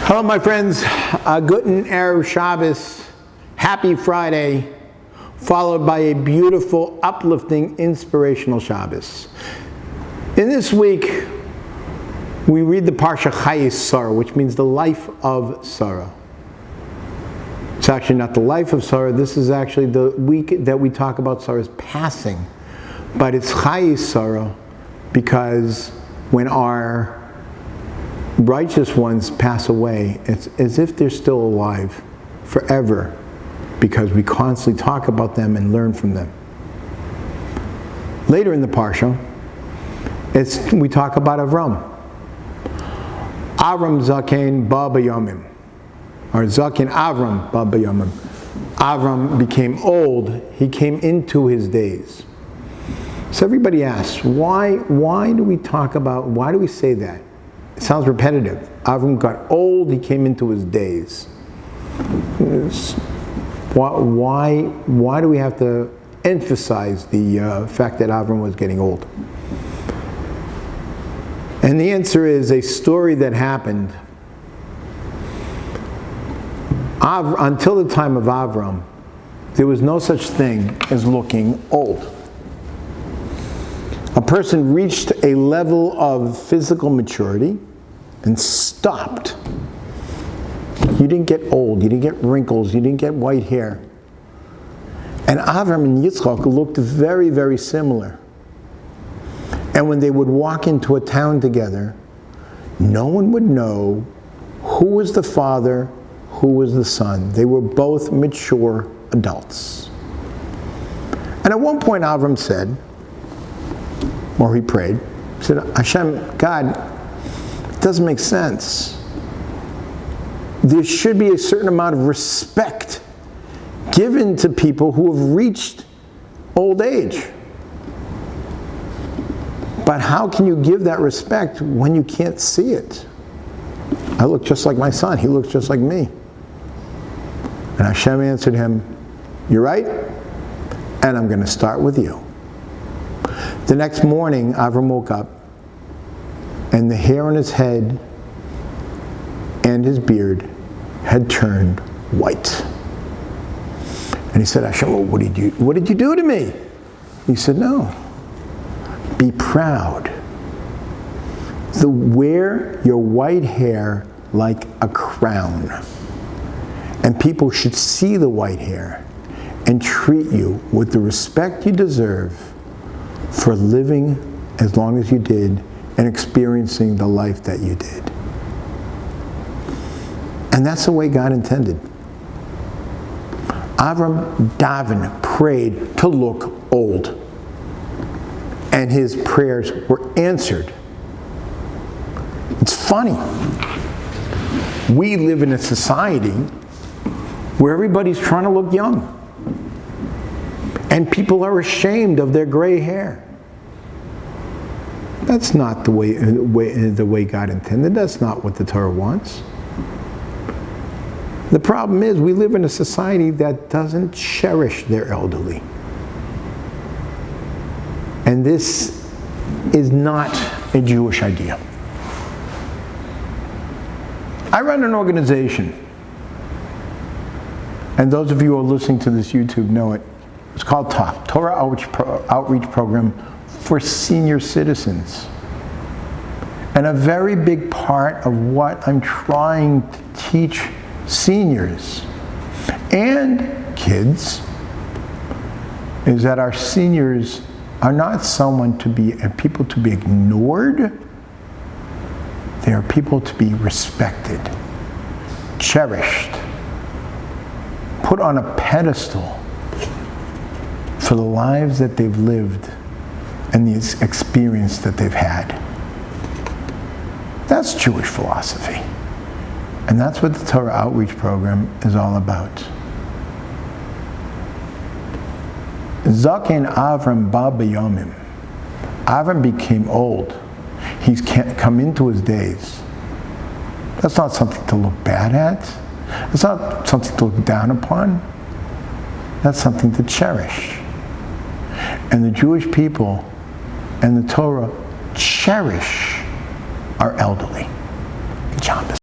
Hello, my friends. Guten Erev Shabbos. Happy Friday, followed by a beautiful, uplifting, inspirational Shabbos. In this week, we read the Parsha Chaya Sorah, which means the life of Sarah. It's actually not the life of Sarah. This is actually the week that we talk about Sarah's passing. But it's Chaya Sorah because when our righteous ones pass away, it's as if they're still alive forever, because we constantly talk about them and learn from them. Later in the Parsha, we talk about Avram. Avram Zaken Ba B'Yomim, or Zaken Avram Ba B'Yomim. Avram became old, he came into his days. So everybody asks, why do we say that? It sounds repetitive. Avram got old, he came into his days. Why do we have to emphasize the fact that Avram was getting old? And the answer is a story that happened until the time of Avram. There was no such thing as looking old. A person reached a level of physical maturity and stopped. You didn't get old, you didn't get wrinkles, you didn't get white hair. And Avram and Yitzchak looked very, very similar. And when they would walk into a town together, no one would know who was the father, who was the son. They were both mature adults. And at one point Avram said, or he prayed, he said, Hashem, God, it doesn't make sense. There should be a certain amount of respect given to people who have reached old age. But how can you give that respect when you can't see it? I look just like my son, he looks just like me. And Hashem answered him, you're right, and I'm going to start with you. The next morning, Avram woke up, and the hair on his head and his beard had turned white. And he said, Hashem, well, what did you do to me? He said, no. Be proud. So wear your white hair like a crown. And people should see the white hair and treat you with the respect you deserve for living as long as you did and experiencing the life that you did. And that's the way God intended. Avram davened, prayed to look old. And his prayers were answered. It's funny. We live in a society where everybody's trying to look young. And people are ashamed of their gray hair. That's not the way God intended. That's not what the Torah wants. The problem is we live in a society that doesn't cherish their elderly. And this is not a Jewish idea. I run an organization, and those of you who are listening to this YouTube know it. It's called TOP, Torah Outreach Program for Senior Citizens. And a very big part of what I'm trying to teach seniors and kids is that our seniors are not people to be ignored. They are people to be respected, cherished, put on a pedestal for the lives that they've lived and the experience that they've had. That's Jewish philosophy. And that's what the Torah Outreach Program is all about. Zaken Avram Ba B'Yomim. Avram became old. He's come into his days. That's not something to look bad at. That's not something to look down upon. That's something to cherish. And the Jewish people and the Torah cherish our elderly. Shabbos.